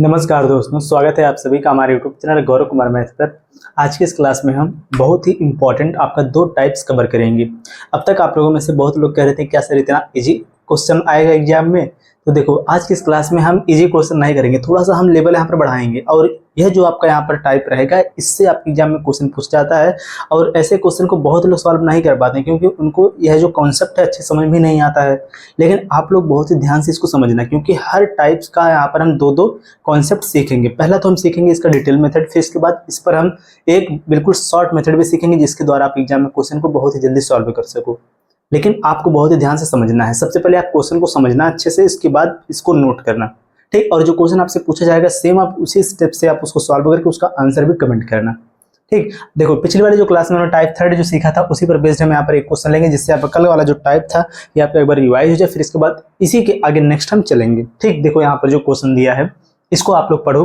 नमस्कार दोस्तों, स्वागत है आप सभी का हमारे YouTube channel Gaurav Kumar math पर। आज की इस क्लास में हम बहुत ही इंपॉर्टेंट आपका दो टाइप्स कवर करेंगे। अब तक आप लोगों में से बहुत लोग कह रहे थे क्या सर इतना इजी क्वेश्चन आएगा एग्जाम में। तो देखो, आज की इस क्लास में हम इजी क्वेश्चन नहीं करेंगे, थोड़ा सा हम लेवल यहाँ पर बढ़ाएंगे। और यह जो आपका यहाँ पर टाइप रहेगा, इससे आपके एग्जाम में क्वेश्चन पूछ जाता है। और ऐसे क्वेश्चन को बहुत लोग सॉल्व नहीं कर पाते हैं, क्योंकि उनको यह जो कॉन्सेप्ट है अच्छे समझ में नहीं आता है। लेकिन आप लोग बहुत ही ध्यान से इसको समझना, क्योंकि हर टाइप्स का यहाँ पर हम दो दो कॉन्सेप्ट सीखेंगे। पहला तो हम सीखेंगे इसका डिटेल मेथड, फिर इसके बाद इस पर हम एक बिल्कुल शॉर्ट मेथड भी सीखेंगे, जिसके द्वारा आप एग्जाम में क्वेश्चन को बहुत ही जल्दी सॉल्व कर सको। लेकिन आपको बहुत ही ध्यान से समझना है। सबसे पहले आप क्वेश्चन को समझना अच्छे से, इसके बाद इसको नोट करना, ठीक। और जो क्वेश्चन आपसे पूछा जाएगा सेम आप उसी स्टेप से आप उसको सॉल्व करके उसका आंसर भी कमेंट करना, ठीक। देखो, पिछली वाली जो क्लास में हमने टाइप थर्ड जो सीखा था, उसी पर बेस्ड हम यहाँ पर एक क्वेश्चन लेंगे, जिससे आपका कल वाला जो टाइप था ये आपका एक बार रिवाइज हो जाए। फिर इसके बाद इसी के आगे नेक्स्ट हम चलेंगे, ठीक। देखो, यहाँ पर जो क्वेश्चन दिया है इसको आप लोग पढ़ो।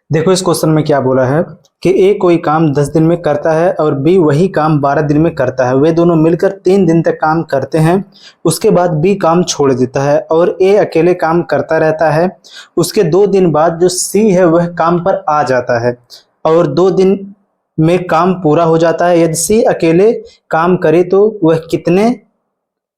देखो, इस क्वेश्चन में क्या बोला है कि ए कोई काम 10 दिन में करता है और बी वही काम 12 दिन में करता है। वे दोनों मिलकर 3 दिन तक काम करते हैं। उसके बाद बी काम छोड़ देता है और ए अकेले काम करता रहता है। उसके 2 दिन बाद जो सी है वह काम पर आ जाता है और 2 दिन में काम पूरा हो जाता है। यदि सी अकेले काम करे तो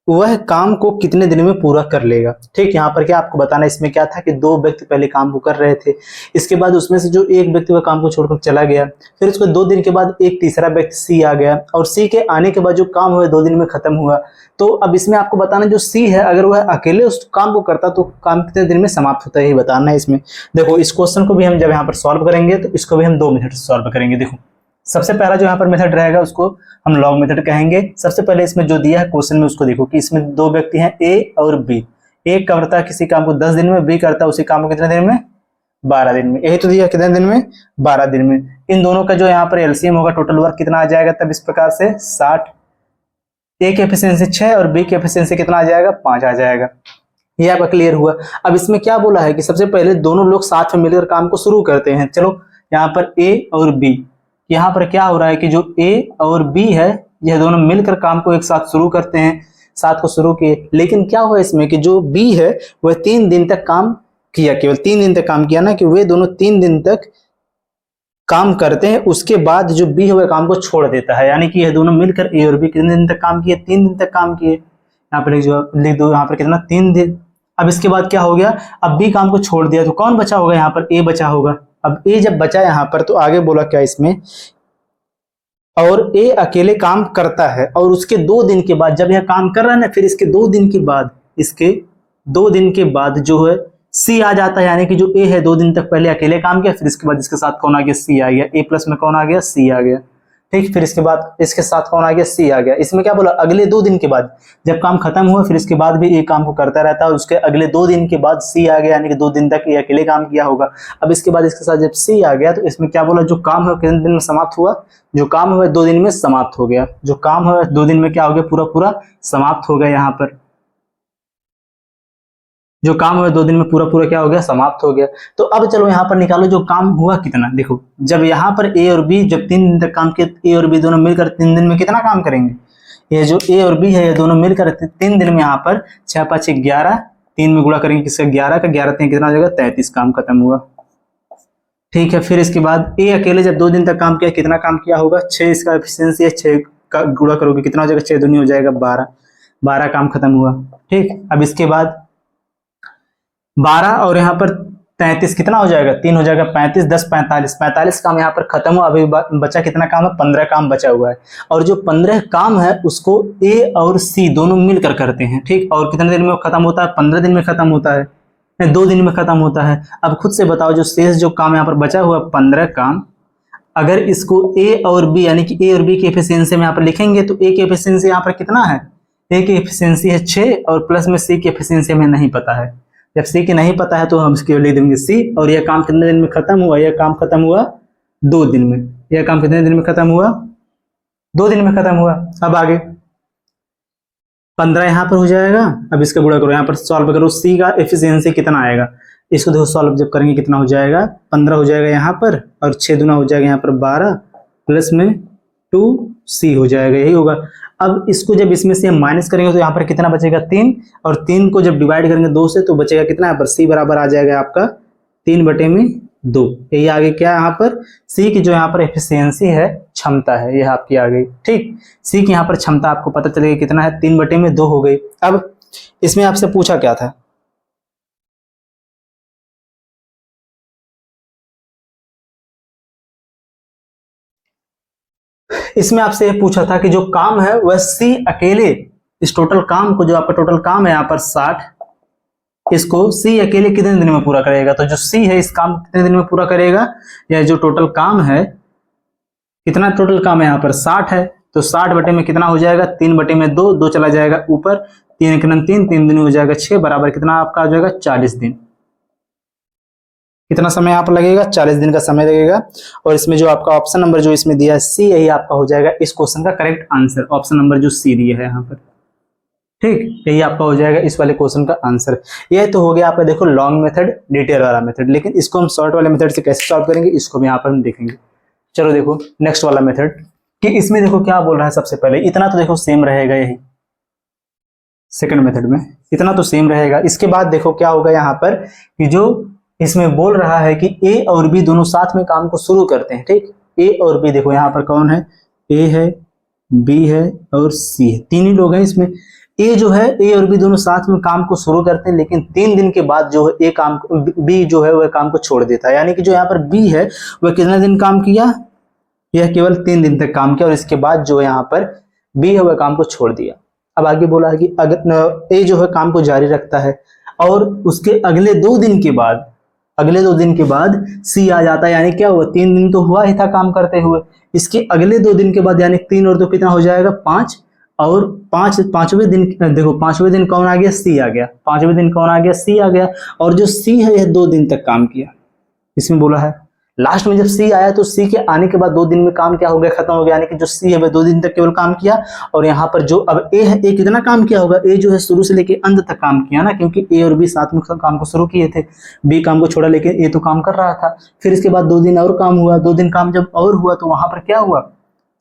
वह काम को कितने दिन में पूरा कर लेगा, ठीक। यहाँ पर क्या आपको बताना, इसमें क्या था कि 2 व्यक्ति पहले काम को कर रहे थे। इसके बाद उसमें से जो एक व्यक्ति वह काम को छोड़कर चला गया, फिर उसको 2 दिन के बाद एक तीसरा व्यक्ति सी आ गया, और सी के आने के बाद जो काम हुआ 2 दिन में खत्म हुआ। तो अब इसमें आपको बताना, जो सी है अगर वह अकेले उस काम को करता तो काम कितने दिन में समाप्त होता है, यही बताना है इसमें। देखो, इस क्वेश्चन को भी हम जब यहाँ पर सॉल्व करेंगे तो इसको भी हम 2 मेथड से सॉल्व करेंगे। देखो, सबसे पहला जो यहाँ पर मेथड रहेगा उसको हम लॉग मेथड कहेंगे। सबसे पहले इसमें जो दिया है क्वेश्चन में उसको देखो कि इसमें 2 व्यक्ति हैं ए और बी। ए करता है किसी काम को 10 दिन में, बी करता है उसी काम को कितने दिन में, 12 दिन में। यही तो दिया, कितने दिन में, 12 दिन में। इन दोनों का जो यहाँ पर एलसीएम होगा, टोटल वर्क कितना आ जाएगा तब इस प्रकार से 60। ए की एफिशिएंसी 6 और बी की एफिशिएंसी कितना आ जाएगा, 5 आ जाएगा। ये आपका क्लियर हुआ। अब इसमें क्या बोला है कि सबसे पहले दोनों लोग साथ में मिलकर काम को शुरू करते हैं। चलो, यहाँ पर ए और बी, यहाँ पर क्या हो रहा है कि जो ए और बी है यह दोनों मिलकर काम को एक साथ शुरू करते हैं, साथ को शुरू किए। लेकिन क्या हुआ इसमें कि जो बी है वह 3 दिन तक काम किया, केवल 3 दिन तक काम किया ना, कि वे दोनों 3 दिन तक काम करते हैं। उसके बाद जो बी है वह काम को छोड़ देता है, यानी कि यह दोनों मिलकर ए और बी कितने दिन तक काम किए, 3 दिन तक काम किए। यहाँ पर लिख दो, यहाँ पर कितना, 3 दिन। अब इसके बाद क्या हो गया, अब बी काम को छोड़ दिया तो कौन बचा होगा, यहाँ पर ए बचा होगा। अब ए जब बचा यहाँ पर तो आगे बोला क्या इसमें, और ए अकेले काम करता है और उसके 2 दिन के बाद जब यह काम कर रहा है ना, फिर इसके 2 दिन के बाद, इसके 2 दिन के बाद जो है सी आ जाता है। यानी कि जो ए है 2 दिन तक पहले अकेले काम किया, फिर इसके बाद इसके साथ कौन आ गया, सी आ गया। ए प्लस में कौन आ गया, सी आ गया, ठीक। फिर इसके बाद इसके साथ कौन आ गया, सी आ गया। इसमें क्या बोला, अगले 2 दिन के बाद जब काम खत्म हुआ, फिर इसके बाद भी ए काम को करता रहता है, उसके अगले 2 दिन के बाद सी आ गया, यानी कि 2 दिन तक ए अकेले काम किया होगा। अब इसके बाद इसके साथ जब सी आ गया तो इसमें क्या बोला, जो काम है कितने दिन में समाप्त हुआ, जो काम हुआ 2 दिन में समाप्त हो गया। जो काम हुआ 2 दिन में क्या हो गया, पूरा पूरा समाप्त हो गया। यहाँ पर जो काम हुआ 2 दिन में पूरा पूरा क्या हो गया, समाप्त हो गया। तो अब चलो यहाँ पर निकालो जो काम हुआ कितना। देखो, जब यहाँ पर ए और बी जब 3 दिन तक काम किए, ए और बी दोनों मिलकर 3 दिन में कितना काम करेंगे, ये जो ए और बी है ये दोनों मिलकर 3 दिन में यहाँ पर 6 5 11, 3 में गुणा करेंगे किसका, 11 का, 11 3 कितना हो जाएगा, 33 काम खत्म हुआ, ठीक है। फिर इसके बाद ए अकेले जब 2 दिन तक काम किया, कितना काम किया होगा, 6 इसका एफिशिएंसी है, 6 का गुणा करोगे कितना हो जाएगा, 6 दूनी हो जाएगा 12, 12 काम खत्म हुआ, ठीक। अब इसके बाद 12 और यहाँ पर 33 कितना हो जाएगा, 3 हो जाएगा, 35 10 45, 45 काम यहाँ पर खत्म हुआ। अभी बचा कितना काम है, 15 काम बचा हुआ है। और जो 15 काम है उसको ए और सी दोनों मिलकर करते हैं, ठीक। और कितने दिन में खत्म होता है, 15 दिन में खत्म होता है, 2 दिन में खत्म होता है। अब खुद से बताओ, जो शेष जो काम यहाँ पर बचा हुआ 15 काम, अगर इसको ए और बी यानी कि ए और बी की एफिशिएंसी में यहाँ पर लिखेंगे तो ए की एफिशिएंसी यहाँ पर कितना है, ए की एफिशिएंसी है 6 और प्लस में सी की एफिशिएंसी हमें नहीं पता है। जब सी की नहीं पता है तो हम इसके लिख देंगे सी। और यह काम कितने दिन में खत्म हुआ, यह काम खत्म हुआ 2 दिन में। यह काम कितने दिन में खत्म हुआ, 2 दिन में खत्म हुआ। अब आगे 15 यहाँ पर हो जाएगा। अब इसका गुणा करो, यहाँ पर सॉल्व करो, सी का एफिशिएंसी कितना आएगा, इसको देखो सॉल्व जब करेंगे कितना हो जाएगा, 15 हो जाएगा यहाँ पर, और 6 दूना हो जाएगा यहाँ पर 12, प्लस में 2 सी हो जाएगा, यही होगा। अब इसको जब इसमें से माइनस करेंगे तो यहाँ पर कितना बचेगा 3, और 3 को जब डिवाइड करेंगे 2 से तो बचेगा कितना, यहाँ पर सी बराबर आ जाएगा आपका 3/2। यही आगे क्या है यहाँ पर, सी की जो यहाँ पर एफिशिएंसी है, क्षमता है, यह आपकी आ गई। ठीक, सी की यहाँ पर क्षमता आपको पता चलेगा कितना है, 3/2 हो गई। अब इसमें आपसे पूछा क्या था, इसमें आपसे ये पूछा था कि जो काम है वह सी अकेले, इस टोटल काम को, जो आपका टोटल काम है यहाँ पर 60, इसको सी अकेले कितने दिन में पूरा करेगा। तो जो सी है इस काम को कितने दिन में पूरा करेगा, या जो टोटल काम है, कितना टोटल काम है यहाँ पर 60 है, तो 60 बटे में कितना हो जाएगा, 3/2, 2 चला जाएगा ऊपर, 3 × 3, 3 दिन हो जाएगा 6, बराबर कितना आपका आ जाएगा 40 दिन। कितना समय यहाँ पर लगेगा, 40 दिन का समय लगेगा। और इसमें जो आपका ऑप्शन नंबर जो इसमें दिया है सी, यही आपका हो जाएगा इस क्वेश्चन का करेक्ट आंसर, ऑप्शन नंबर जो सी दिया है यहाँ पर। ठीक, यही आपका हो जाएगा इस वाले क्वेश्चन का आंसर। ये तो हो गया आपका देखो लॉन्ग मेथड, डिटेल वाला मेथड, लेकिन इसको हम शॉर्ट वाले मेथड से कैसे सॉल्व करेंगे, इसको भी यहाँ पर हम देखेंगे। चलो देखो नेक्स्ट वाला मेथड, कि इसमें देखो क्या बोल रहा है। सबसे पहले इतना तो देखो सेम रहेगा, यही सेकंड मेथड में इतना तो सेम रहेगा। इसके बाद देखो क्या होगा यहाँ पर, कि जो इसमें बोल रहा है कि ए और बी दोनों साथ में काम को शुरू करते हैं। ठीक, ए और बी देखो यहाँ पर कौन है, ए है, बी है और सी है, तीन ही लोग हैं इसमें। ए जो है, ए और बी दोनों साथ में काम को शुरू करते हैं, लेकिन 3 दिन के बाद जो है ए काम, बी जो है वह काम को छोड़ देता है। यानी कि जो यहाँ पर बी है वह कितना दिन काम किया, यह केवल 3 दिन तक काम किया, और इसके बाद जो यहाँ पर बी है वह काम को छोड़ दिया। अब आगे बोला है कि अगर ए जो है काम को जारी रखता है, और उसके अगले 2 दिन के बाद सी आ जाता है। यानी क्या हुआ, 3 दिन तो हुआ ही था काम करते हुए, इसके अगले 2 दिन के बाद यानी 3 और 2 कितना हो जाएगा 5, और पांचवें दिन देखो, पांचवें दिन कौन आ गया, सी आ गया, पांचवें दिन कौन आ गया, सी आ गया। और जो सी है यह 2 दिन तक काम किया, इसमें बोला है। लास्ट में जब सी आया तो सी के आने के बाद 2 दिन में काम क्या हो गया, खत्म हो गया। यानी कि जो सी है वह 2 दिन तक केवल काम किया। और यहाँ पर जो अब ए है, ए कितना काम किया होगा, ए जो है शुरू से लेके अंत तक काम किया ना, क्योंकि ए और बी साथ में काम को शुरू किए थे, बी काम को छोड़ा लेकिन ए तो काम कर रहा था। फिर इसके बाद 2 दिन और काम हुआ, 2 दिन काम जब और हुआ तो वहां पर क्या हुआ,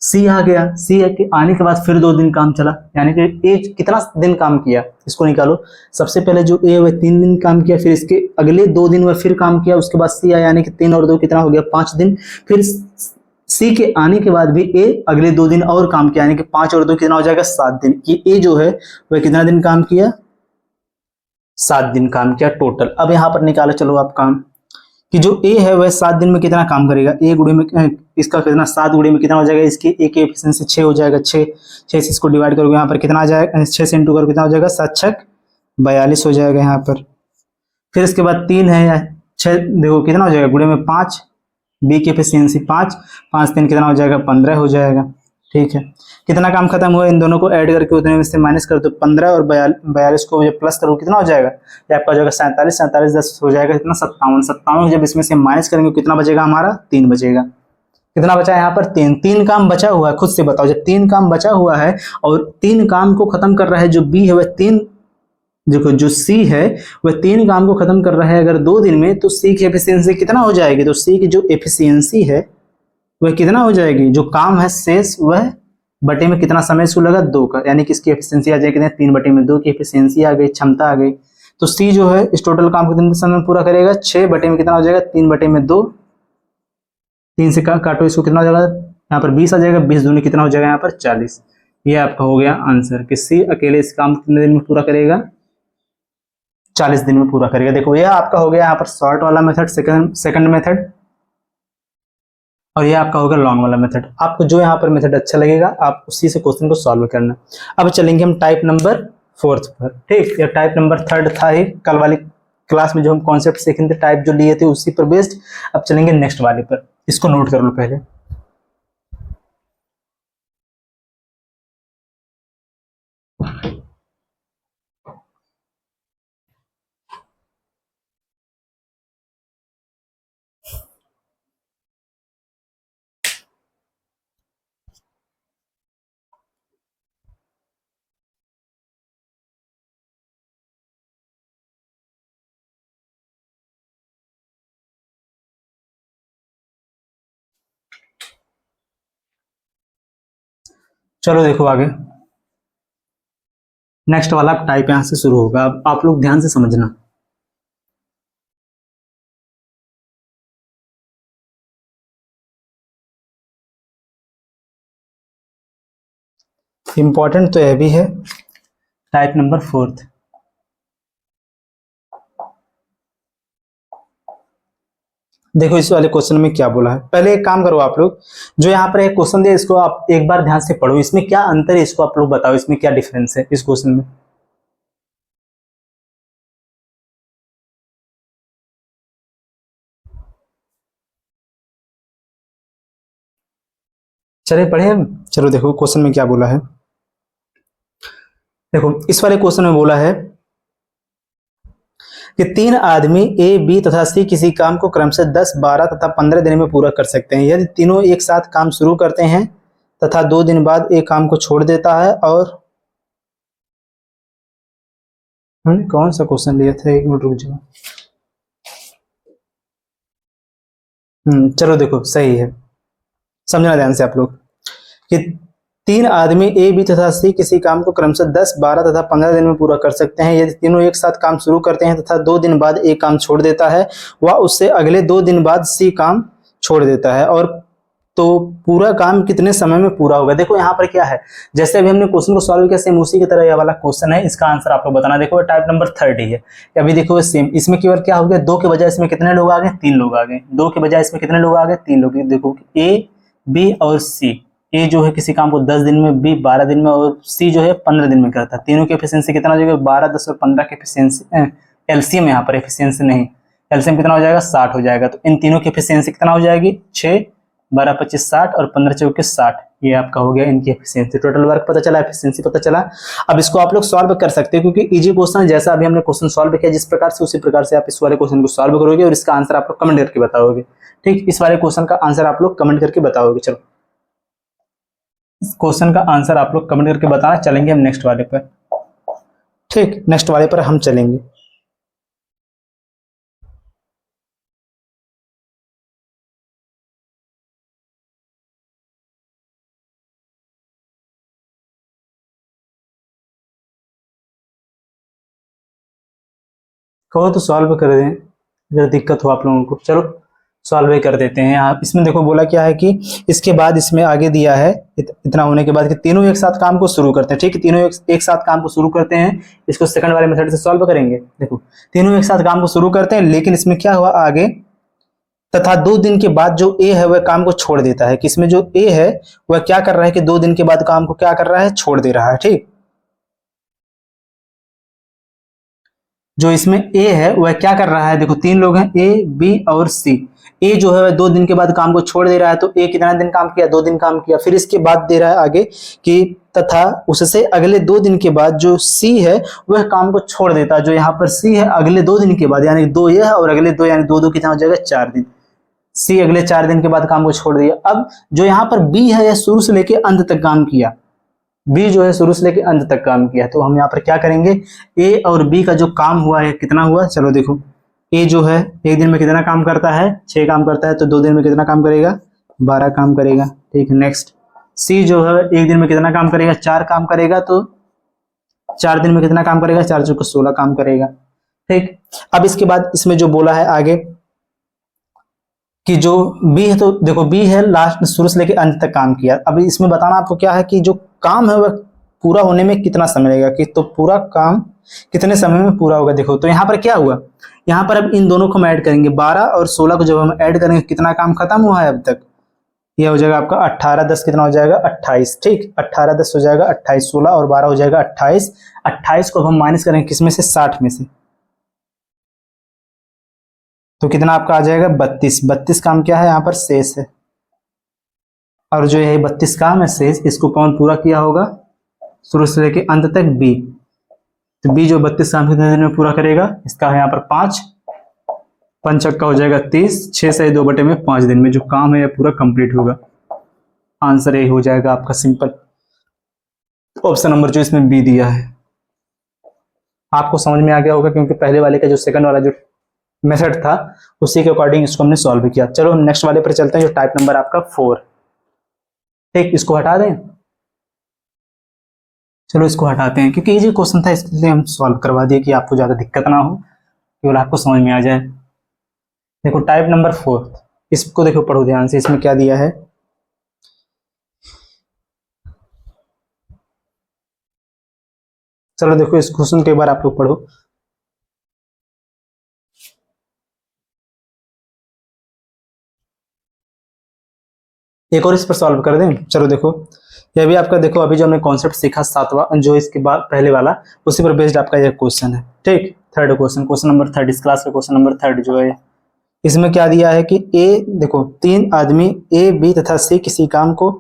सी आ गया, सी के आने के बाद फिर 2 दिन काम चला। यानी कि ए कितना दिन काम किया, इसको निकालो। सबसे पहले जो ए वह 3 दिन काम किया, फिर इसके अगले 2 दिन वह फिर काम किया, उसके बाद सी आया, यानी कि 3 और 2 कितना हो गया 5 दिन। फिर सी के आने के बाद भी ए अगले 2 दिन और काम किया, यानी कि 5 और 2 कितना हो जाएगा 7 दिन। ये ए जो है वह कितना दिन काम किया, 7 दिन काम किया टोटल। अब यहाँ पर निकालो चलो आप काम, कि जो ए है वह 7 दिन में कितना काम करेगा, ए गुणे में इसका कितना, 7 गुणे में कितना हो जाएगा, इसकी ए की एफिशिएंसी 6 हो जाएगा, 6 से इसको डिवाइड करोगे यहाँ पर कितना आ जाएगा, 6 से इंटू करोगे कितना हो जाएगा, 7×6 = 42 हो जाएगा यहाँ पर। फिर इसके बाद 3 है या 6, देखो कितना हो जाएगा, गुणे में 5, बी की एफिशिएंसी 5, 5×3 कितना हो जाएगा 15 हो जाएगा। ठीक है, कितना काम खत्म हुआ, इन दोनों को ऐड करके उतने में से माइनस कर दो, 15 और 42 को प्लस करो कितना हो जाएगा, ये आपका हो जाएगा 47, 47 10 हो जाएगा कितना 57, 57 जब इसमें से माइनस करेंगे कितना बचेगा हमारा, 3 बचेगा। कितना बचा है यहाँ पर, 3 काम बचा हुआ है। खुद से बताओ, जब 3 काम बचा हुआ है और 3 काम को खत्म कर रहा है जो बी है, वह 3, देखो जो सी है वह 3 काम को खत्म कर रहा है अगर 2 दिन में, तो सी की एफिशिएंसी कितना हो जाएगी, तो सी की जो एफिशिएंसी है वह कितना हो जाएगी, जो काम है शेष वह बटे में कितना समय इसको लगा 2 का, यानी कि इसकी एफिशिएंसी आ जाएगी 3/2 की एफिशिएंसी आ गई, क्षमता आ गई। तो सी जो है इस टोटल काम को कितने समय में पूरा करेगा, 6 बटे में कितना हो जाएगा 3/2, 3 से काटो इसको कितना हो जाएगा, यहाँ पर 20 आ जाएगा, 20 दूनी कितना हो जाएगा यहाँ पर 40। ये आपका हो गया आंसर कि सी अकेले इस काम को कितने दिन में पूरा करेगा, 40 दिन में पूरा करेगा। देखो यह आपका हो गया यहाँ पर शॉर्ट वाला मेथड, सेकंड मेथड, और ये आपका होगा लॉन्ग वाला मेथड। आपको जो यहाँ पर मेथड अच्छा लगेगा आप उसी से क्वेश्चन को सॉल्व करना। अब चलेंगे हम टाइप नंबर 4 पर। ठीक, ये टाइप नंबर 3 था ही कल वाली क्लास में जो हम कॉन्सेप्ट सीखे थे, टाइप जो लिए थे उसी पर बेस्ड। अब चलेंगे नेक्स्ट वाले पर, इसको नोट कर लो पहले। चलो देखो आगे, नेक्स्ट वाला टाइप यहाँ से शुरू होगा, अब आप लोग ध्यान से समझना। इंपॉर्टेंट तो यह भी है, टाइप नंबर 4। देखो इस वाले क्वेश्चन में क्या बोला है। पहले एक काम करो आप लोग, जो यहाँ पर एक क्वेश्चन दिया इसको आप एक बार ध्यान से पढ़ो, इसमें क्या अंतर है इसको आप लोग बताओ, इसमें क्या डिफरेंस है इस क्वेश्चन में। चलिए पढ़े हम। चलो देखो क्वेश्चन में क्या बोला है। देखो इस वाले क्वेश्चन में बोला है कि 3 आदमी ए, बी तथा सी किसी काम को क्रमशः 10, 12 तथा 15 दिन में पूरा कर सकते हैं। यदि तीनों एक साथ काम शुरू करते हैं तथा 2 दिन बाद एक काम को छोड़ देता है, और हमने कौन सा क्वेश्चन लिया था, एक मिनट रुक जाओ। चलो देखो सही है, समझना ध्यान से आप लोग कि 3 आदमी ए, बी तथा सी किसी काम को क्रमशः 10, 12 तथा 15 दिन में पूरा कर सकते हैं। यदि तीनों एक साथ काम शुरू करते हैं तथा 2 दिन बाद एक काम छोड़ देता है, वह उससे अगले 2 दिन बाद सी काम छोड़ देता है, और तो पूरा काम कितने समय में पूरा होगा। देखो यहाँ पर क्या है, जैसे अभी हमने क्वेश्चन को सॉल्व किया सेम उसी की तरह यह वाला क्वेश्चन है, इसका आंसर आपको बताना। देखो टाइप नंबर 30 है। अभी देखो सेम, इसमें केवल क्या हो गया, 2 के बजाय इसमें कितने लोग आ गए, 3 लोग आ गए। 2 के बजाय इसमें कितने लोग आ गए, 3 लोग। देखो ए, बी और सी। ए जो है किसी काम को 10 दिन में, बी 12 दिन में, और सी जो है 15 दिन में करता है। तीनों की एफिशिएंसी कितना हो जाएगा, 12, 10 और 15 की एफिशिएंसी, एलसीएम यहाँ पर एफिशिएंसी नहीं, एलसीएम कितना हो जाएगा, 60 हो जाएगा। तो इन तीनों की एफिशिएंसी कितना हो जाएगी, 6, 12, 25, 60 और 15 चौके 60। ये आपका हो गया इनकी एफिशिएंसी। टोटल वर्क पता चला, एफिशिएंसी पता चला। अब इसको आप लोग सॉल्व कर सकते हैं, क्योंकि इजी क्वेश्चन जैसा अभी हमने क्वेश्चन सॉल्व किया जिस प्रकार से, उसी प्रकार से आप इस वाले क्वेश्चन को सॉल्व करोगे और इसका आंसर आप लोग कमेंट करके बताओगे। ठीक, इस वाले क्वेश्चन का आंसर आप लोग कमेंट करके बताओगे। चलो इस क्वेश्चन का आंसर आप लोग कमेंट करके बताना। चलेंगे हम नेक्स्ट वाले पर। ठीक, नेक्स्ट वाले पर हम चलेंगे। कहो तो सॉल्व कर दें, अगर दिक्कत हो आप लोगों को। चलो सॉल्व ही कर देते हैं। आप इसमें देखो बोला क्या है कि इसके बाद इसमें आगे दिया है इतना होने के बाद कि तीनों एक साथ काम को शुरू करते हैं। ठीक है, तीनों एक साथ काम को शुरू करते हैं। इसको सेकंड वाले मेथड से सॉल्व करेंगे। देखो तीनों एक साथ काम को शुरू करते हैं, लेकिन इसमें क्या हुआ आगे, तथा 2 दिन के बाद जो ए है वह काम को छोड़ देता है। किसमें जो ए है वह क्या कर रहा है कि 2 दिन के बाद काम को क्या कर रहा है, छोड़ दे रहा है। ठीक, जो इसमें ए है वह क्या कर रहा है, देखो 3 लोग हैं, ए, बी और सी। ए जो है वह 2 दिन के बाद काम को छोड़ दे रहा है, तो ए कितना दिन काम किया, 2 दिन काम किया। फिर इसके बाद दे रहा है आगे कि तथा उससे अगले 2 दिन के बाद जो सी है वह काम को छोड़ देता है। जो यहाँ पर सी है अगले 2 दिन के बाद, यानी 2 ये है और अगले 2, यानी 2 2 कितना हो जाएगा, 4 दिन। सी अगले 4 दिन के बाद काम को छोड़ दिया। अब जो यहाँ पर बी है यह शुरू से लेके अंत तक काम किया। बी जो है शुरू से लेके अंत तक काम किया, तो हम यहाँ पर क्या करेंगे, ए और बी का जो काम हुआ है कितना हुआ। चलो देखो ए जो है एक दिन में कितना काम करता है, 6 काम करता है, तो 2 दिन में कितना काम करेगा, 12 काम करेगा। ठीक है, नेक्स्ट सी जो है एक दिन में कितना काम करेगा, 4 काम करेगा, तो 4 दिन में कितना काम करेगा, 4 चौके 16 काम करेगा। ठीक, अब इसके बाद इसमें जो बोला है आगे कि जो बी है, तो देखो बी है लास्ट शुरू से लेके अंत तक काम किया। अभी इसमें बताना आपको क्या है कि जो काम है वह पूरा होने में कितना समय लगेगा, कि तो पूरा काम कितने समय में पूरा होगा। देखो तो यहाँ पर क्या हुआ, यहाँ पर अब इन दोनों को हम ऐड करेंगे, 12 और 16 को जब हम ऐड करेंगे कितना काम खत्म हुआ है अब तक, यह हो जाएगा आपका 18, 10 कितना हो जाएगा, 28। ठीक, 18 10 हो जाएगा 28, 16 और 12 हो जाएगा 28। 28 को अब हम माइनस करेंगे किसमें से, 60 में से, तो कितना आपका आ जाएगा, 32। 32 काम क्या है यहाँ पर, शेष है। और जो ये 32 काम है शेष, इसको कौन पूरा किया होगा, शुरू से लेके अंत तक बी। तो बी जो 32 काम कितने दिन में पूरा करेगा, इसका है यहाँ पर 5, 5 चक्का हो जाएगा 30, 6 से 2 बटे में 5 दिन में जो काम है यह पूरा कंप्लीट होगा। आंसर यही हो जाएगा आपका सिंपल, ऑप्शन नंबर जो इसमें बी दिया है। आपको समझ में आ गया होगा, क्योंकि पहले वाले का जो सेकंड वाला जो मेथड था उसी के अकॉर्डिंग इसको हमने सॉल्व किया। चलो हम नेक्स्ट वाले पर चलते हैं, जो टाइप नंबर आपका 4। ठीक, इसको हटा दें। चलो इसको हटाते हैं, क्योंकि ये जो क्वेश्चन था इसलिए हम सॉल्व करवा दिए कि आपको ज़्यादा दिक्कत ना हो, केवल आपको समझ में आ जाए। देखो टाइप नंबर 4, इसको देखो, पढ़ो ध्यान से, इसमें क्या दिया है। चलो देखो इस क्वेश्चन के बार आप लोग पढ़ो। एक और इस पर सॉल्व कर दें। चलो देखो, ये भी आपका देखो, अभी जो हमने कॉन्सेप्ट सीखा सातवां, जो इसके बाद पहले वाला, उसी पर बेस्ड आपका यह क्वेश्चन है। ठीक, थर्ड क्वेश्चन, क्वेश्चन नंबर 3 इस क्लास का क्वेश्चन नंबर 3 जो है, इसमें क्या दिया है कि ए, देखो 3 आदमी ए, बी तथा सी किसी काम को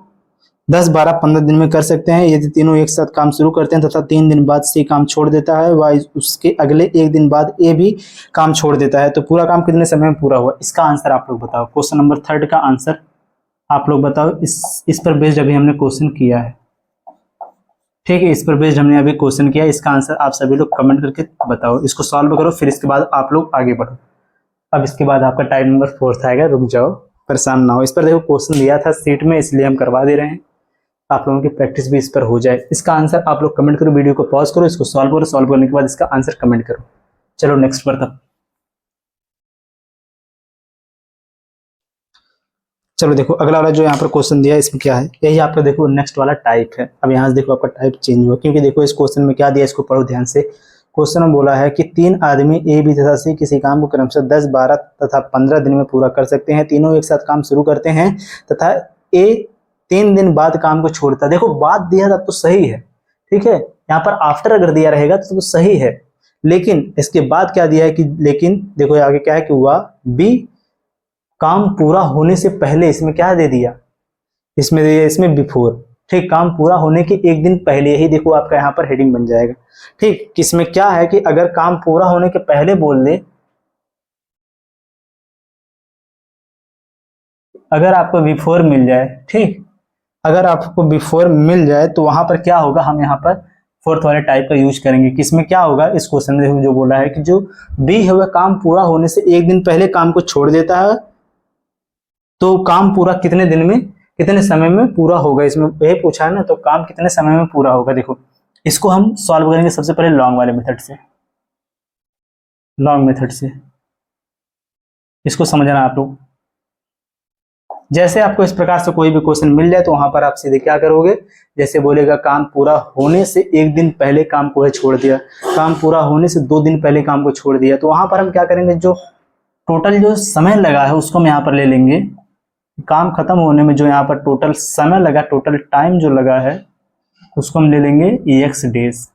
10, 12, 15 दिन में कर सकते हैं। यदि तीनों एक साथ काम शुरू करते हैं तथा 3 दिन बाद सी काम छोड़ देता है, व उसके अगले 1 दिन बाद ए भी काम छोड़ देता है, तो पूरा काम कितने समय में पूरा हुआ? इसका आंसर आप लोग बताओ। क्वेश्चन नंबर 3 का आंसर आप लोग बताओ। इस पर बेस्ड अभी हमने क्वेश्चन किया है। ठीक है, इस पर बेस्ड हमने अभी क्वेश्चन किया, इसका आंसर आप सभी लोग कमेंट करके बताओ। इसको सॉल्व करो, फिर इसके बाद आप लोग आगे बढ़ो। अब इसके बाद आपका टाइप नंबर 4 आएगा, रुक जाओ, परेशान ना हो। इस पर देखो क्वेश्चन दिया था सीट में, इसलिए हम करवा दे रहे हैं, आप लोगों की प्रैक्टिस भी इस पर हो जाए। इसका आंसर आप लोग कमेंट करो, वीडियो को पॉज करो, इसको सॉल्व करो, सॉल्व करने के बाद इसका आंसर कमेंट करो। चलो नेक्स्ट पर तब। चलो देखो अगला वाला जो यहाँ पर क्वेश्चन दिया है, इसमें क्या है, यही आपका देखो नेक्स्ट वाला टाइप है। अब यहाँ से देखो आपका टाइप चेंज हुआ, क्योंकि देखो इस क्वेश्चन में क्या दिया, इसको पढ़ो ध्यान से। क्वेश्चन में बोला है कि 3 आदमी ए, बी तथा सी किसी काम को क्रमशः 10, 12 तथा 15 दिन में पूरा कर सकते हैं। तीनों एक साथ काम शुरू करते हैं तथा ए 3 दिन बाद काम को छोड़ता है। देखो बात दिया तब तो सही है, ठीक है, यहाँ पर आफ्टर अगर दिया रहेगा तो सही है, लेकिन इसके बाद क्या दिया है कि, लेकिन देखो आगे क्या है कि वह बी काम पूरा होने से पहले, इसमें क्या दे दिया, इसमें दे दिया, इसमें बिफोर। ठीक, काम पूरा होने के 1 दिन पहले ही, देखो आपका यहाँ पर हेडिंग बन जाएगा। ठीक, किसमें क्या है कि अगर काम पूरा होने के पहले बोल दे, अगर आपको बिफोर मिल जाए, ठीक, अगर आपको बिफोर मिल जाए तो वहां पर क्या होगा, हम यहाँ पर फोर्थ वाले टाइप का यूज करेंगे। किसमें क्या होगा, इस क्वेश्चन में जो बोला है कि जो बी है वह काम पूरा होने से 1 दिन पहले काम को छोड़ देता है, तो काम पूरा कितने दिन में, कितने समय में पूरा होगा, इसमें ये पूछा है ना, तो काम कितने समय में पूरा होगा। देखो इसको हम सॉल्व करेंगे सबसे पहले लॉन्ग वाले मेथड से, लॉन्ग मेथड से इसको समझना आप लोग। जैसे आपको इस प्रकार से कोई भी क्वेश्चन मिल जाए तो वहां पर आप सीधे क्या करोगे, जैसे बोलेगा काम पूरा होने से 1 दिन पहले काम को है छोड़ दिया, काम पूरा होने से 2 दिन पहले काम को छोड़ दिया, तो वहां पर हम क्या करेंगे, जो टोटल जो समय लगा है उसको हम यहाँ पर ले लेंगे। काम खत्म होने में जो यहाँ पर टोटल समय लगा, टोटल टाइम जो लगा है, उसको हम ले लेंगे एक्स डेज,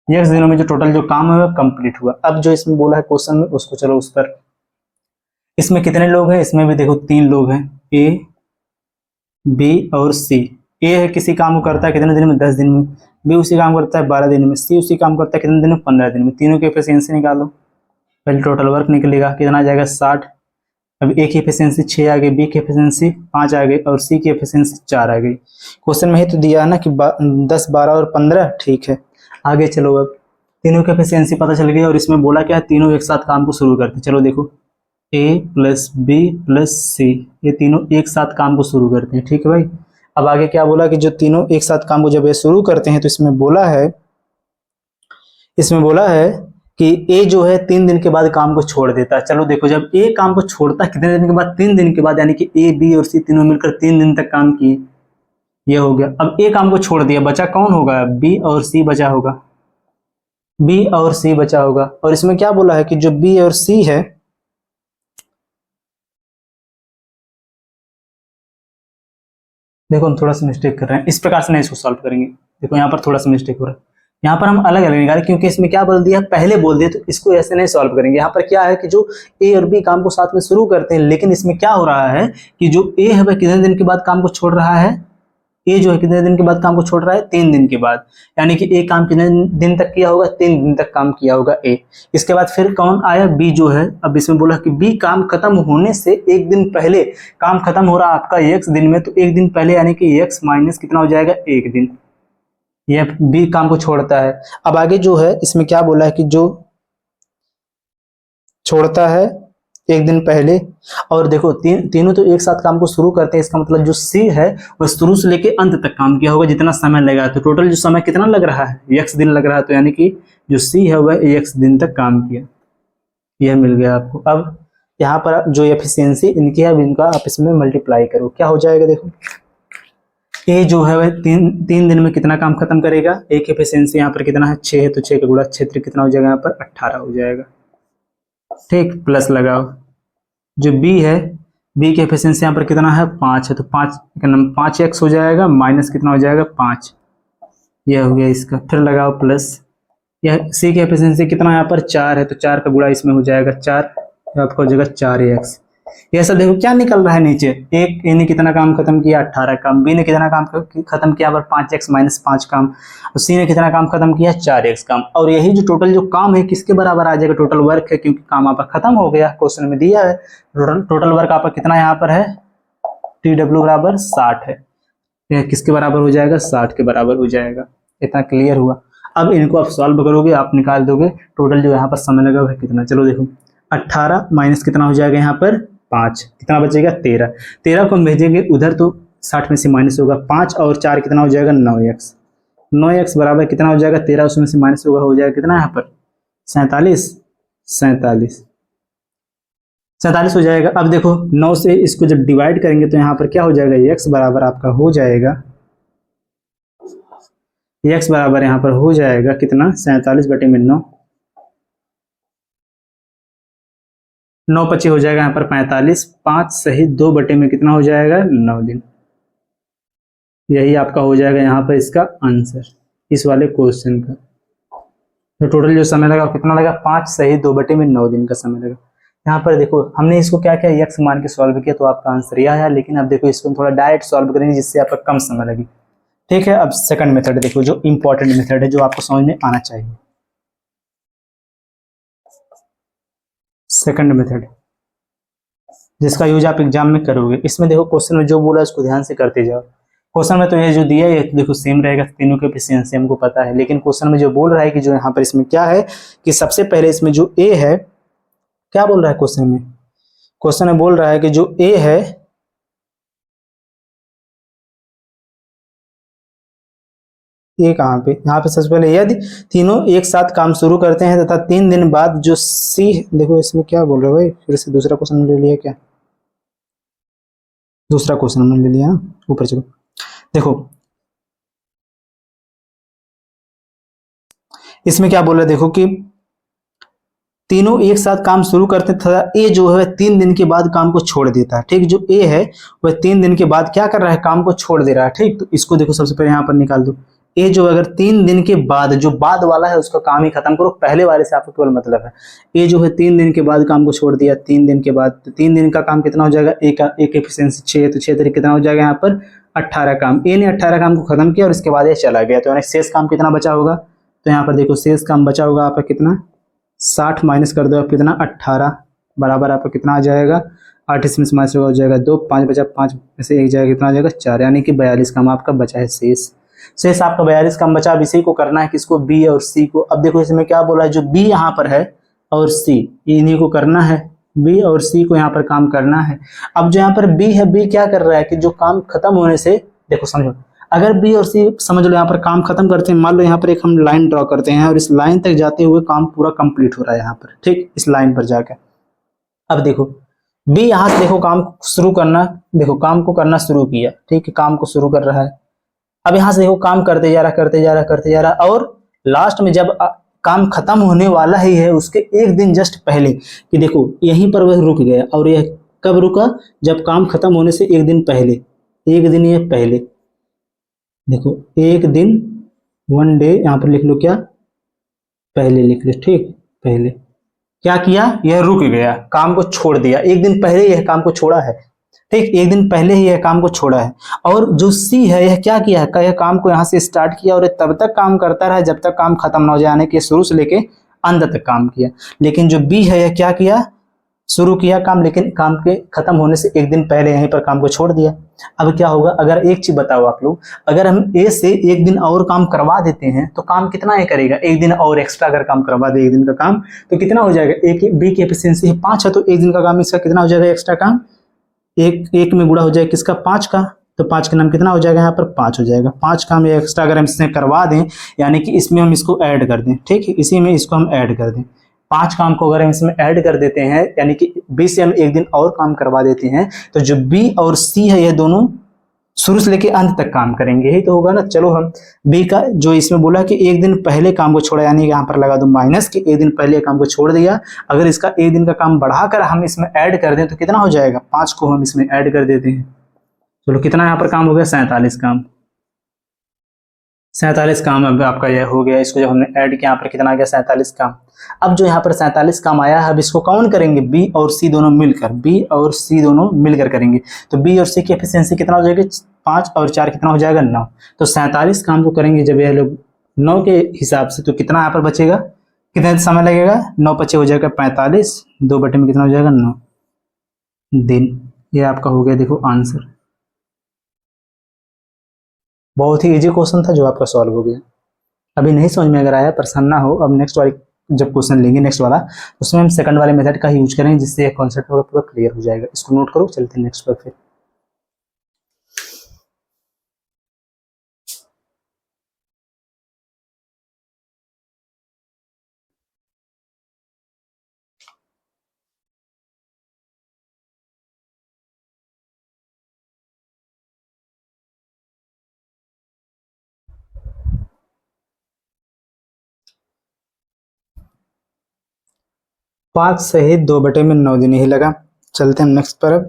एक्स दिनों में जो टोटल जो काम है कंप्लीट हुआ। अब जो इसमें बोला है क्वेश्चन में, उसको चलो उस पर, इसमें कितने लोग हैं, इसमें भी देखो 3 लोग हैं, ए, बी और सी। ए है किसी काम को करता है कितने दिन में, 10 दिन में, बी उसी काम करता है 12 दिन में, सी उसी काम करता है कितने दिन में, 15 दिन में। तीनों की एफिशिएंसी निकालो, पहले टोटल वर्क निकलेगा, कितना आ जाएगा 60। अब ए की एफिशिएंसी 6 आ गई, बी की एफिशिएंसी 5 आ गई और सी की एफिशिएंसी 4 आ गई। क्वेश्चन में ही तो दिया है ना कि 10, 12 और 15, ठीक है। आगे चलो, अब तीनों की एफिशिएंसी पता चल गई, और इसमें बोला क्या है, तीनों एक साथ काम को शुरू करते। चलो देखो, ए प्लस बी प्लस सी, ये तीनों एक साथ काम को शुरू करते हैं, ठीक है भाई। अब आगे क्या बोला कि जो तीनों एक साथ काम को जब ये शुरू करते हैं, तो इसमें बोला है, इसमें बोला है कि ए जो है 3 दिन के बाद काम को छोड़ देता है। चलो देखो, जब ए काम को छोड़ता है कितने दिन के बाद, 3 दिन के बाद, यानी कि ए, बी और सी तीनों मिलकर 3 दिन तक काम किए, ये हो गया। अब ए काम को छोड़ दिया, बचा कौन होगा, बी और सी बचा होगा, बी और सी बचा होगा। और इसमें क्या बोला है कि जो बी और सी है, देखो हम थोड़ा सा मिस्टेक कर रहे हैं, इस प्रकार से नहीं इसको सॉल्व करेंगे। देखो यहाँ पर थोड़ा सा मिस्टेक हो रहा है, यहाँ पर हम अलग अलग निकाले, क्योंकि इसमें क्या बोल दिया, पहले बोल दिया, तो इसको ऐसे नहीं सॉल्व करेंगे। यहाँ पर क्या है कि जो ए और बी काम को साथ में शुरू करते हैं, लेकिन इसमें क्या हो रहा है कि जो ए है वह कितने दिन के बाद काम को छोड़ रहा है, ए जो है कितने दिन के बाद काम को छोड़ रहा है, 3 दिन के बाद, यानी कि ए काम कितने दिन तक किया होगा, 3 दिन तक काम किया होगा ए। इसके बाद फिर कौन आया, बी जो है। अब इसमें बोला कि बी काम खत्म होने से 1 दिन पहले, काम खत्म हो रहा है आपका x दिन में, तो 1 दिन पहले यानी कि x माइनस कितना हो जाएगा, 1 दिन, यह बी काम को छोड़ता है। अब आगे जो है इसमें क्या बोला है कि जो छोड़ता है एक दिन पहले। और देखो तीनों तो एक साथ काम को शुरू करते हैं, इसका मतलब जो सी है वह शुरू से लेके अंत तक काम किया होगा जितना समय लगा। तो टोटल जो समय कितना लग रहा है, x दिन लग रहा है, तो यानी कि जो सी है वह x दिन तक काम किया। यह मिल गया आपको। अब यहाँ पर जो एफिशिएंसी इनकी है, अब इनका आप इसमें मल्टीप्लाई करो, क्या हो जाएगा। देखो ए जो है वह तीन दिन में कितना काम खत्म करेगा, ए की एफिशिएंसी यहाँ पर कितना है 6 है, तो 6 का गुणा क्षेत्र कितना हो जाएगा, यहाँ पर 18 हो जाएगा। ठीक, प्लस लगाओ। जो बी है, बी की एफिशिएंसी यहाँ पर कितना है 5 है, तो 5x हो जाएगा, माइनस कितना हो जाएगा 5। यह हो गया इसका। फिर लगाओ प्लस। यह सी की एफिशिएंसी कितना यहाँ पर 4 है, तो 4 का गुणा इसमें हो जाएगा 4, तो आपका हो जाएगा 4x। यह सब देखो क्या निकल रहा है नीचे, एक ए ने कितना काम खत्म किया 18 काम, बी ने कितना काम खत्म किया पर 5x माइनस 5 काम, और सी ने कितना काम खत्म किया 4x काम। और यही जो टोटल जो काम है किसके बराबर आ जाएगा, टोटल वर्क है, क्योंकि काम आपका खत्म हो गया, क्वेश्चन में दिया है। टोटल वर्क आपका कितना यहाँ पर है, TW बराबर 60 है। यह किसके बराबर हो जाएगा, 60 के बराबर हो जाएगा। इतना क्लियर हुआ। अब इनको आप सॉल्व करोगे, आप निकाल दोगे टोटल जो यहाँ पर समय लगा हुआ है कितना। चलो देखो 18 माइनस कितना हो जाएगा यहाँ पर 5, कितना बचेगा 13। 13 को हम भेजेंगे उधर तो 60 में से माइनस होगा 5 और 4 कितना हो जाएगा 9x। 9x बराबर कितना हो जाएगा 13, उसमें से माइनस होगा, हो जाएगा कितना यहाँ पर 47 हो जाएगा। अब देखो 9 से इसको जब डिवाइड करेंगे तो यहाँ पर क्या हो जाएगा, x बराबर आपका हो जाएगा, x बराबर यहाँ पर हो जाएगा कितना 47/9, 9 25 हो जाएगा यहाँ पर 45, 5 सही 2 बटे में कितना हो जाएगा 9 दिन। यही आपका हो जाएगा यहाँ पर इसका आंसर इस वाले क्वेश्चन का। तो टोटल जो समय लगा कितना लगा 5 सही 2 बटे में 9 दिन का समय लगा। यहाँ पर देखो हमने इसको क्या किया, x मान के सॉल्व किया, तो आपका आंसर यह आया। लेकिन अब देखो इसको थोड़ा डायरेक्ट सॉल्व करेंगे जिससे आपका कम समय लगे। ठीक है, अब सेकंड मेथड देखो, जो इंपॉर्टेंट मेथड है, जो आपको समझ में आना चाहिए। सेकंड मेथड जिसका यूज आप एग्जाम में करोगे। इसमें देखो क्वेश्चन में जो बोला उसको ध्यान से करते जाओ। क्वेश्चन में तो ये जो दिया है ये देखो सेम रहेगा, तीनों के एफिशिएंसी हमको पता है। लेकिन क्वेश्चन में जो बोल रहा है कि जो यहाँ पर इसमें क्या है कि सबसे पहले इसमें जो ए है, क्या बोल रहा है क्वेश्चन में बोल रहा है कि जो ए है ये कहाँ पे, यहाँ पे सबसे पहले यदि तीनों एक साथ काम शुरू करते हैं तथा 3 दिन बाद जो सी, देखो इसमें क्या बोल रहे हो भाई, फिर से दूसरा क्वेश्चन ले लिया क्या, दूसरा क्वेश्चन हमने ले लिया। ऊपर चलो देखो इसमें क्या बोल रहा है, देखो कि तीनों एक साथ काम शुरू करते हैं तथा ए जो है 3 दिन के बाद काम को छोड़ देता है। ठीक, जो ए है वह 3 दिन के बाद क्या कर रहा है, काम को छोड़ दे रहा है। ठीक, तो इसको देखो सबसे पहले यहाँ पर निकाल दो। ए जो अगर 3 दिन के बाद, जो बाद वाला है उसका काम ही खत्म करो, पहले वाले से आपको केवल मतलब है। ए जो है 3 दिन के बाद काम को छोड़ दिया, 3 दिन के बाद, तो 3 दिन का काम कितना हो जाएगा, एक एफिशिएंसी 6, तो 6 तरीके कितना हो जाएगा यहाँ पर 18 काम। ए ने 18 काम को खत्म किया और इसके बाद ये चला गया, तो यानी शेष काम कितना बचा होगा, तो यहाँ पर देखो शेष काम बचा होगा आपका कितना 60 माइनस कर दो आप कितना 18 बराबर आपका कितना आ जाएगा 8, इसमें से माइनस हो जाएगा 2, 5 बचा, 5 में से 1 जाएगा कितना आ जाएगा 4, यानी कि 42 काम आपका बचा है शेष आपका 42 काम बचा। अब इसी को करना है किसको, बी और सी को। अब देखो इसमें क्या बोला है, जो बी यहाँ पर है और सी इन्हीं को करना है, बी और सी को यहाँ पर काम करना है। अब जो यहाँ पर बी है, बी क्या कर रहा है कि जो काम खत्म होने से, देखो समझो, अगर बी और सी समझ लो यहाँ पर काम खत्म करते हैं, मान लो यहाँ पर एक हम लाइन ड्रॉ करते हैं और इस लाइन तक जाते हुए काम पूरा कंप्लीट हो रहा है यहाँ पर। ठीक, इस लाइन पर जाकर अब देखो बी यहाँ से देखो काम शुरू करना, देखो काम को करना शुरू किया। ठीक है, काम को शुरू कर रहा है। अब यहाँ से देखो काम करते जा रहा और लास्ट में जब काम खत्म होने वाला ही है उसके एक दिन जस्ट पहले कि देखो यहीं पर वह रुक गया। और यह कब रुका, जब काम खत्म होने से एक दिन पहले, एक दिन ये पहले, देखो एक दिन 1 डे यहाँ पर लिख लो, क्या पहले लिख लो। ठीक, पहले क्या किया, यह रुक गया, काम को छोड़ दिया, एक दिन पहले यह काम को छोड़ा है। ठीक, एक दिन पहले ही यह काम को छोड़ा है। और जो सी है यह क्या किया है, यह काम को यहाँ से स्टार्ट किया और तब तक काम करता रहा जब तक काम खत्म ना हो जाए, यानी कि शुरू से लेके अंत तक काम किया। लेकिन जो बी है यह क्या किया, शुरू किया काम, लेकिन काम के खत्म होने से एक दिन पहले यहीं पर काम को छोड़ दिया। अब क्या होगा, अगर एक चीज बताओ आप लोग, अगर हम ए से एक दिन और काम करवा देते हैं तो काम कितना ए करेगा, एक दिन और एक्स्ट्रा अगर काम करवा दे एक दिन का काम तो कितना हो जाएगा, एक बी की एफिशिएंसी 5 है तो एक दिन का काम इसका कितना हो जाएगा एक्स्ट्रा काम, एक में गुणा हो जाएगा किसका 5 का, तो 5 का नाम कितना हो जाएगा यहाँ पर 5 हो जाएगा। 5 काम ये एक्स्ट्रा अगर हम इसमें करवा दें, यानी कि इसमें हम इसको ऐड कर दें, ठीक है, इसी में इसको हम ऐड कर दें, 5 काम को अगर हम इसमें ऐड कर देते हैं, यानी कि बी से हम एक दिन और काम करवा देते हैं, तो जो बी और सी है ये दोनों शुरू से लेके अंत तक काम करेंगे, यही तो होगा ना। चलो हम बी का जो इसमें बोला कि एक दिन पहले काम को छोड़ा, यानी यहाँ पर लगा दो माइनस कि एक दिन पहले काम को छोड़ दिया, अगर इसका एक दिन का काम बढ़ाकर हम इसमें ऐड कर दें तो कितना हो जाएगा, 5 को हम इसमें ऐड कर देते हैं। चलो कितना यहाँ पर काम हो गया, 47 काम, 47 काम अब आपका यह हो गया। इसको जब हमने ऐड किया यहाँ पर कितना आ गया, 47 काम। अब जो यहाँ पर 47 काम आया है, अब इसको कौन करेंगे, बी और सी दोनों मिलकर, बी और सी दोनों मिलकर करेंगे। तो बी और सी की एफिशिएंसी कितना हो जाएगी, 5 और 4 कितना हो जाएगा, 9। तो 47 काम को करेंगे जब ये लोग 9 के हिसाब से, तो कितना यहाँ पर बचेगा, कितना समय लगेगा, 9 × 5 हो जाएगा 45, 2/में कितना हो जाएगा 9 दिन। ये आपका हो गया देखो आंसर। बहुत ही इजी क्वेश्चन था जो आपका सॉल्व हो गया। अभी नहीं समझ में अगर आया परेशान ना हो, अब नेक्स्ट वाली जब क्वेश्चन लेंगे नेक्स्ट वाला, उसमें हम सेकंड वाले मेथड का ही यूज करेंगे, जिससे ये कॉन्सेप्ट पूरा क्लियर हो जाएगा। इसको नोट करो, चलते हैं नेक्स्ट पर फिर। पाँच सहित 2/9 दिन ही लगा। चलते हैं नेक्स्ट पर। अब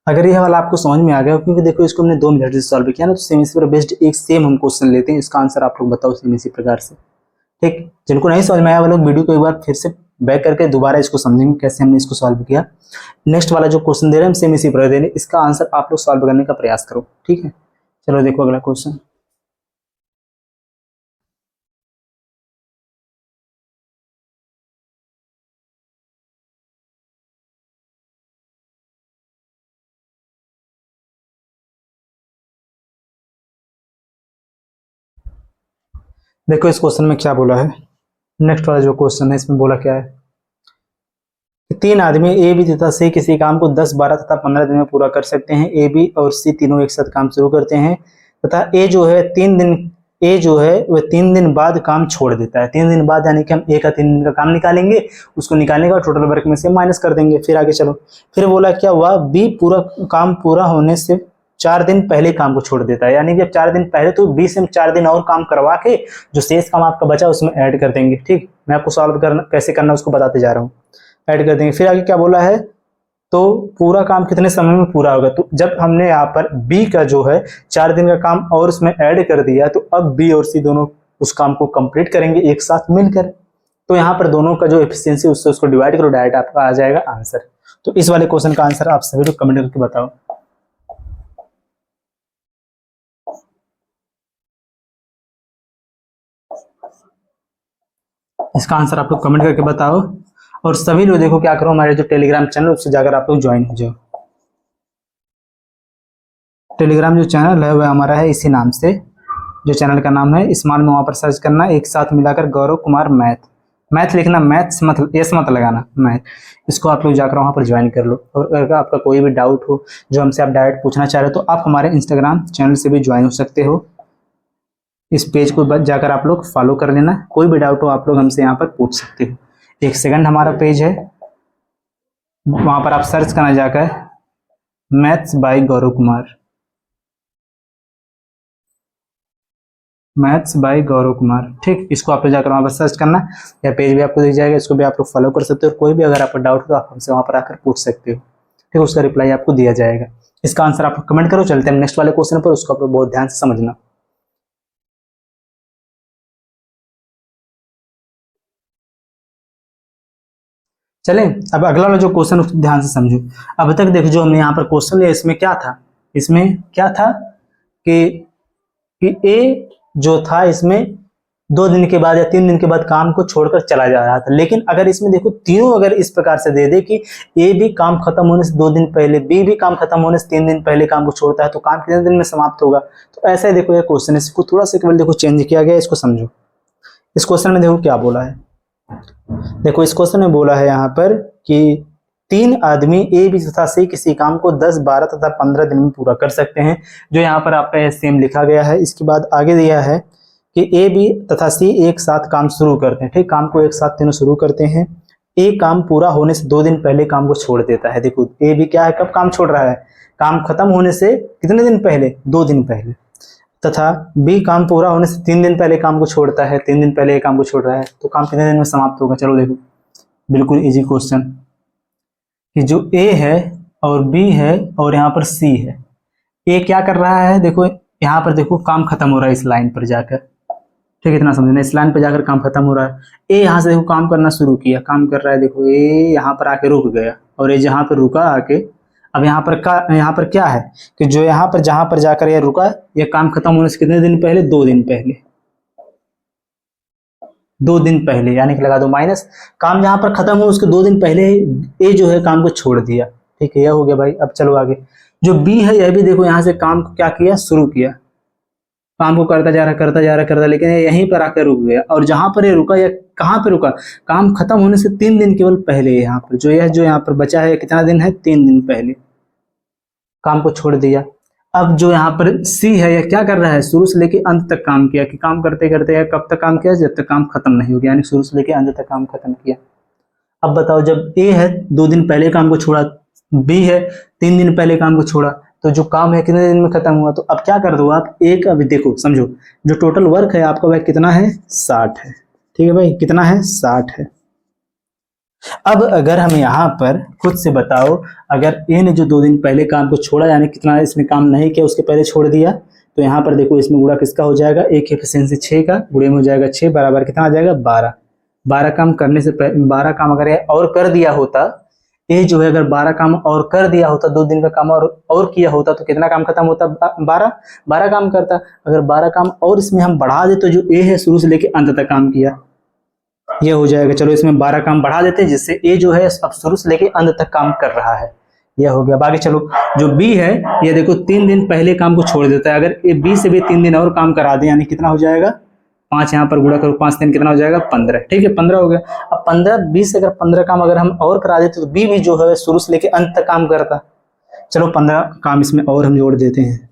अगर ये वाला आपको समझ में आ गया, क्योंकि देखो इसको हमने 2 मिनट से सॉल्व किया ना, तो सेम इसी पर बेस्ड एक सेम हम क्वेश्चन लेते हैं, इसका आंसर आप लोग बताओ सेम इसी प्रकार से, ठीक। जिनको नहीं समझ में आया वो लोग वीडियो को एक बार फिर से बैक करके दोबारा इसको समझेंगे कैसे हमने इसको सॉल्व किया। नेक्स्ट वाला जो क्वेश्चन दे रहे हैं हम सेम इसी प्रकार दे रहे हैं, इसका आंसर आप लोग सॉल्व करने का प्रयास करो, ठीक है। चलो देखो अगला क्वेश्चन। देखो इस क्वेश्चन में क्या बोला है, नेक्स्ट वाला जो क्वेश्चन है इसमें बोला क्या है, 3 आदमी ए बी तथा सी किसी काम को 10, 12 तथा 15 दिन में पूरा कर सकते हैं। ए बी और सी तीनों एक साथ काम शुरू करते हैं तथा ए जो है 3 दिन बाद काम छोड़ देता है। 3 दिन बाद यानी कि हम ए का 3 दिन का काम निकालेंगे, उसको निकालने का टोटल वर्क में से माइनस कर देंगे। फिर आगे चलो, फिर बोला क्या हुआ, बी काम पूरा होने से 4 दिन पहले काम को छोड़ देता है, यानी कि 4 दिन पहले, तो बी से हम 4 दिन और काम करवा के जो शेष काम आपका बचा उसमें ऐड कर देंगे, ठीक। मैं आपको सॉल्व करना कैसे करना उसको बताते जा रहा हूँ, ऐड कर देंगे। फिर आगे क्या बोला है, तो पूरा काम कितने समय में पूरा होगा, तो जब हमने यहाँ पर बी का जो है 4 दिन का काम और उसमें ऐड कर दिया, तो अब बी और सी दोनों उस काम को कंप्लीट करेंगे एक साथ मिलकर। तो यहाँ पर दोनों का जो एफिशिएंसी उससे उसको डिवाइड करो, डायरेक्ट आपका आ जाएगा आंसर। तो इस वाले क्वेश्चन का आंसर आप सभी लोग कमेंट करके बताओ। इसका आंसर आप लोग कमेंट करके बताओ। और सभी लोग देखो क्या करो, हमारे जो टेलीग्राम चैनल उससे जाकर आप लोग ज्वाइन हो जाओ। टेलीग्राम जो चैनल है वह हमारा है इसी नाम से, जो चैनल का नाम है स्मॉल में, वहाँ पर सर्च करना एक साथ मिलाकर गौरव कुमार मैथ, मैथ लिखना, मैथ्स मत एस मत लगाना, मैथ। इसको आप लोग जाकर वहाँ पर ज्वाइन कर लो। और अगर आपका कोई भी डाउट हो जो हमसे आप डायरेक्ट पूछना चाह रहे हो, तो आप हमारे इंस्टाग्राम चैनल से भी ज्वाइन हो सकते हो। इस पेज को जाकर आप लोग फॉलो कर लेना, कोई भी डाउट हो आप लोग हमसे यहाँ पर पूछ सकते हो। 1 सेकंड हमारा पेज है, वहाँ पर आप सर्च करना जाकर maths by Gaurav Kumar, maths by Gaurav Kumar, ठीक। इसको आप लोग जाकर वहाँ पर सर्च करना, या पेज भी आपको दिख जाएगा, इसको भी आप लोग फॉलो कर सकते हो। कोई भी अगर आपको डाउट हो तो आप हमसे वहाँ पर आकर पूछ सकते हो, ठीक। उसका रिप्लाई आपको दिया जाएगा। इसका आंसर आप कमेंट करो। चलते हैं नेक्स्ट वाले क्वेश्चन पर, उसको आप लोग बहुत ध्यान से समझना। चलें, अब अगला वाला जो क्वेश्चन उसको ध्यान से समझो। अब तक देखो जो हमने यहाँ पर क्वेश्चन लिया, इसमें क्या था, इसमें क्या था कि ए जो था इसमें 2 दिन के बाद या 3 दिन के बाद काम को छोड़कर चला जा रहा था। लेकिन अगर इसमें देखो तीनों अगर इस प्रकार से दे दे कि ए भी काम खत्म होने से 2 दिन पहले, बी भी काम खत्म होने से 3 दिन पहले काम को छोड़ता है, तो काम कितने दिन में समाप्त होगा। तो ऐसा ही देखो ये क्वेश्चन है, इसको थोड़ा सा केवल देखो चेंज किया गया है, इसको समझो। इस क्वेश्चन में देखो क्या बोला है, देखो इस क्वेश्चन में बोला है यहाँ पर कि 3 आदमी ए बी तथा सी किसी काम को 10, 12 तथा 15 दिन में पूरा कर सकते हैं, जो यहाँ पर आपका सेम लिखा गया है। इसके बाद आगे दिया है कि ए बी तथा सी एक साथ काम शुरू करते हैं, ठीक, काम को एक साथ तीनों शुरू करते हैं। ए काम पूरा होने से 2 दिन पहले काम को छोड़ देता है। देखो ए बी क्या है, कब काम छोड़ रहा है, काम खत्म होने से कितने दिन पहले, 2 दिन पहले। तथा बी काम पूरा होने से 3 दिन पहले काम को छोड़ता है, 3 दिन पहले काम को छोड़ रहा है, तो काम कितने दिन में समाप्त होगा। चलो देखो बिल्कुल इजी क्वेश्चन, कि जो ए है और बी है और यहाँ पर सी है, ए क्या कर रहा है, देखो यहाँ पर देखो काम खत्म हो रहा है इस लाइन पर जाकर, ठीक है, इतना समझना, इस लाइन पर जाकर काम खत्म हो रहा है। ए यहाँ से देखो काम करना शुरू किया, काम कर रहा है, देखो ए यहाँ पर आके रुक गया, और ये जहाँ पर रुका आके, अब यहाँ पर क्या है कि जो यहाँ पर जहाँ पर जाकर ये रुका, ये काम खत्म होने से कितने दिन पहले, 2 दिन पहले, 2 दिन पहले, यानी कि लगा दो माइनस, काम जहां पर खत्म हो उसके 2 दिन पहले ए जो है काम को छोड़ दिया, ठीक है, यह हो गया भाई। अब चलो आगे, जो बी है यह भी देखो यहाँ से काम को क्या किया, शुरू किया, काम को करता जा रहा करता जा रहा करता, लेकिन ये यहीं पर आकर रुक गया, और जहां पर ये रुका, या कहाँ पे रुका, काम खत्म होने से 3 दिन केवल पहले, यहाँ पर जो यहाँ पर बचा है कितना दिन है, 3 दिन पहले काम को छोड़ दिया। अब जो यहाँ पर सी है, यह क्या कर रहा है, शुरू से लेके अंत तक काम किया, कि काम करते करते है कब तक काम किया, जब तक काम खत्म नहीं हो गया, यानी शुरू से लेके अंत तक काम खत्म किया। अब बताओ, जब ए है 2 दिन पहले काम को छोड़ा, बी है 3 दिन पहले काम को छोड़ा, तो जो काम है कितने दिन में खत्म हुआ। तो अब क्या कर दो आप, एक अभी देखो समझो, जो टोटल वर्क है आपका वह कितना है, 60 है, ठीक है भाई, कितना है, 60 है। अब अगर हम यहाँ पर खुद से बताओ, अगर ए ने जो 2 दिन पहले काम को छोड़ा, यानी कितना इसने काम नहीं किया उसके पहले छोड़ दिया, तो यहाँ पर देखो इसमें गुणा किसका हो जाएगा, ए की एफिशिएंसी 6 का, गुणे में हो जाएगा 6 बराबर कितना आ जाएगा, 12। 12 काम करने से 12 काम अगर और कर दिया होता, ए जो है अगर 12 काम और कर दिया होता, 2 दिन का काम और किया होता, तो कितना काम खत्म होता, 12 काम करता। अगर 12 काम और इसमें हम बढ़ा दे, तो जो ए है शुरू से लेके अंत तक काम किया, ये हो जाएगा। चलो इसमें 12 काम बढ़ा देते हैं, जिससे ए जो है अब शुरू से लेके अंत तक काम कर रहा है, यह हो गया। बाकी चलो, जो बी है ये देखो 3 दिन पहले काम को छोड़ देता है, अगर ए बी से भी 3 दिन और काम करा दे, यानी कितना हो जाएगा, 5 यहाँ पर गुणा करो, 5 दिन कितना हो जाएगा, 15, ठीक है, 15 हो गया। अब 15 20 अगर 15 काम अगर हम और करा देते, तो बी भी जो है शुरू से लेके अंत तक काम करता। चलो 15 काम इसमें और हम जोड़ देते हैं।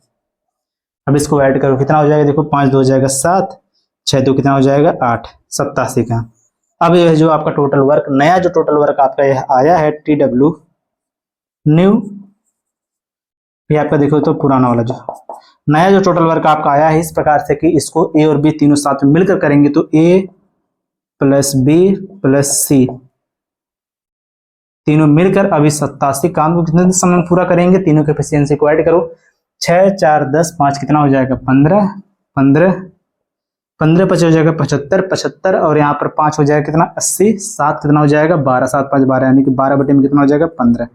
अब इसको ऐड करो, कितना हो जाएगा, देखो 5 2 हो जाएगा 7, 6 2 कितना हो जाएगा 8, 87 का। अब यह जो आपका टोटल वर्क, नया जो टोटल वर्क आपका यह आया है TW न्यू, ये आपका देखो तो पुराना वाला, जो नया जो टोटल वर्क आपका आया है इस प्रकार से कि इसको ए और बी तीनों साथ में मिलकर करेंगे, तो ए प्लस बी प्लस सी तीनों मिलकर अभी 87 काम को कितने समय में पूरा करेंगे, तीनों के एफिशिएंसी को ऐड करो, 6 4 10 5 कितना हो जाएगा, 15 15 15 5 हो जाएगा 75 75, और यहाँ पर 5 हो जाएगा कितना, 80, 7 कितना हो जाएगा, 12 7 5 12, यानी कि 12 बटे में कितना हो जाएगा, 15,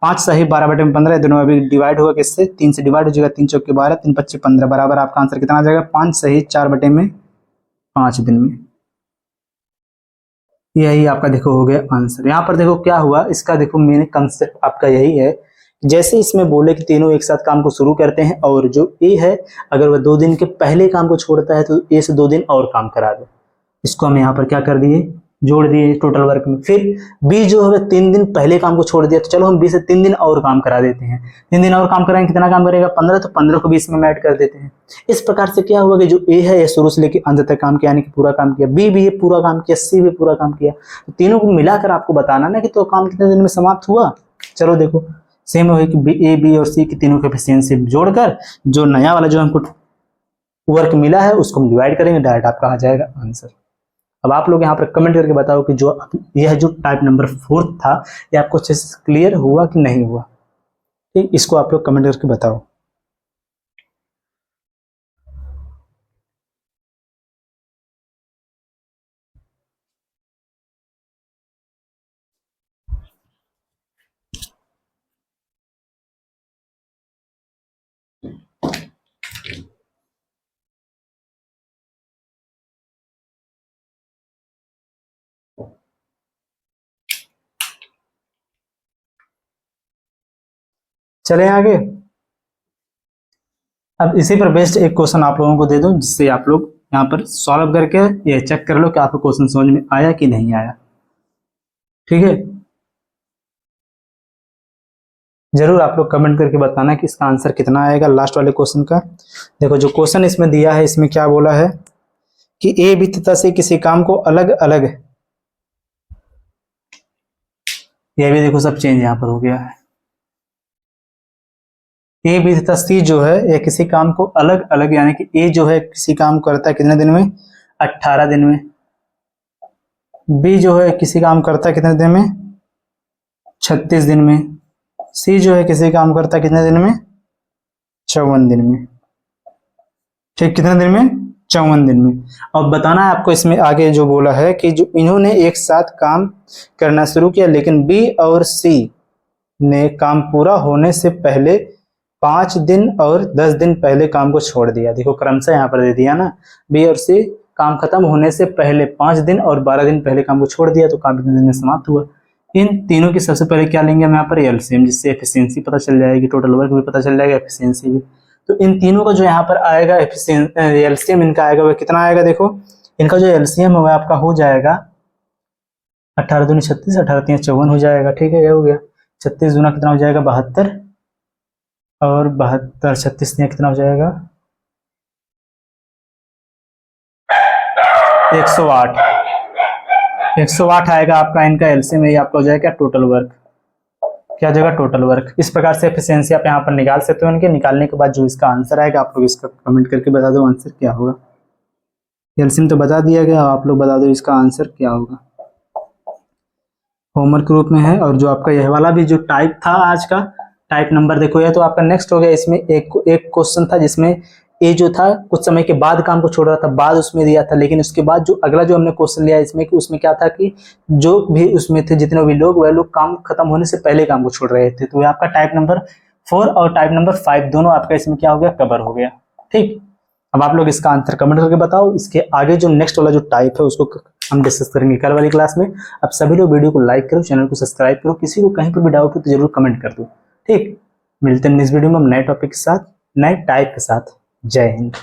5 सही 12 बटे में 15, दोनों अभी डिवाइड होगा किससे, 3 से डिवाइड हो जाएगा, 3 चौके 12 3 25 15, बराबर आपका आंसर कितना आ जाएगा, 5 सही 4 बटे में 5 दिन में। यही आपका देखो हो गया आंसर। यहाँ पर देखो क्या हुआ, इसका देखो मेन कंसेप्ट आपका यही है, जैसे इसमें बोले कि तीनों एक साथ काम को शुरू करते हैं, और जो ए है अगर वह 2 दिन के पहले काम को छोड़ता है, तो ए से 2 दिन और काम करा दो। इसको हम यहाँ पर क्या कर दिए, जोड़ दिए टोटल वर्क में। फिर बी जो है 3 दिन पहले काम को छोड़ दिया, तो चलो हम बी से 3 दिन और काम करा देते हैं, 3 दिन और काम कराएंगे, कितना काम करेगा, 15, तो 15 को 20 में ऐड कर देते हैं। इस प्रकार से क्या हुआ कि जो ए है ये शुरू से लेकर अंत तक काम किया, यानी कि पूरा काम किया, बी भी ये पूरा काम किया, सी भी पूरा काम किया, तो तीनों को मिलाकर आपको बताना ना कि तो काम कितने दिन में समाप्त हुआ। चलो देखो सेम है कि ए बी और सी की तीनों के एफिशिएंसी जोड़कर जो नया वाला जो हमको वर्क मिला है उसको हम डिवाइड करेंगे, डायरेक्ट आपका आ जाएगा आंसर। अब आप लोग यहाँ पर कमेंट करके बताओ कि जो यह जो टाइप नंबर 4 था, ये आपको अच्छे से क्लियर हुआ कि नहीं हुआ, ठीक, इसको आप लोग कमेंट करके बताओ। चलें आगे। अब इसी पर बेस्ड एक क्वेश्चन आप लोगों को दे दूं, जिससे आप लोग यहाँ पर सॉल्व करके ये चेक कर लो कि आपको क्वेश्चन समझ में आया कि नहीं आया। ठीक है, जरूर आप लोग कमेंट करके बताना कि इसका आंसर कितना आएगा लास्ट वाले क्वेश्चन का। देखो जो क्वेश्चन इसमें दिया है, इसमें क्या बोला है कि ए बी तथा सी किसी काम को अलग अलग, ये भी देखो सब चेंज यहाँ पर हो गया है। ए बी तथा सी जो है ये किसी काम को अलग अलग, यानी कि ए जो है किसी काम को करता है कितने दिन में, 18 दिन में। बी जो है किसी काम करता है कितने दिन में, 36 दिन में। सी जो है किसी काम करता है कितने दिन में, 54 दिन में। ठीक, कितने दिन में, 54 दिन में। अब बताना है आपको इसमें आगे जो बोला है कि जो इन्होंने एक साथ काम करना शुरू किया, लेकिन बी और सी ने काम पूरा होने से पहले 5 दिन और 10 दिन पहले काम को छोड़ दिया। देखो क्रमशः यहाँ पर दे दिया ना, बी और सी काम खत्म होने से पहले 5 दिन और 12 दिन पहले काम को छोड़ दिया, तो काम कितने दिन में समाप्त हुआ। इन तीनों की सबसे पहले क्या लेंगे हम यहाँ पर, एलसीएम, जिससे एफिशिएंसी पता चल जाएगी, टोटल वर्क भी पता चल जाएगा, एफिशिएंसी भी। तो इन तीनों का जो यहाँ पर आएगा एलसीएम इनका आएगा वह कितना आएगा, देखो इनका जो एलसीएम होगा आपका हो जाएगा 18 दूनी 36, 18 3 54 हो जाएगा। ठीक है, क्या हो गया, 36 दूना कितना हो जाएगा 72, और 72 36 कितना हो जाएगा 108। 108 आएगा आपका इनका एलसीएम, यही आपका हो जाएगा टोटल वर्क। क्या जगह, टोटल वर्क। इस प्रकार से एफिशिएंसी आप यहाँ पर निकाल सकते हो इनके। निकालने के बाद जो इसका आंसर आएगा आप लोग इसका कमेंट करके बता दो आंसर क्या होगा। एलसीएम तो बता दिया गया, आप लोग बता दो इसका आंसर क्या होगा। होमवर्क रूप में है। और जो आपका यह वाला भी जो टाइप था आज का, टाइप नंबर देखो यह तो आपका नेक्स्ट हो गया। इसमें एक क्वेश्चन था जिसमें ए जो था कुछ समय के बाद काम को छोड़ रहा था, बाद उसमें दिया था, लेकिन उसके बाद जो अगला जो हमने क्वेश्चन लिया इसमें कि उसमें क्या था कि जो भी उसमें थे जितने भी लोग, वह लोग काम खत्म होने से पहले काम को छोड़ रहे थे। तो आपका टाइप नंबर 4 और टाइप नंबर 5 दोनों आपका इसमें क्या हो गया, कवर हो गया। ठीक, अब आप लोग इसका आंसर कमेंट करके बताओ। इसके आगे जो नेक्स्ट वाला जो टाइप है उसको हम डिस्कस करेंगे कल वाली क्लास में। अब सभी लोग वीडियो को लाइक करो, चैनल को सब्सक्राइब करो, किसी को कहीं पर भी डाउट हो तो जरूर कमेंट कर दो। ठीक, मिलते हैं नेक्स्ट वीडियो में हम नए टॉपिक के साथ, नए टाइप के साथ। जय हिंद।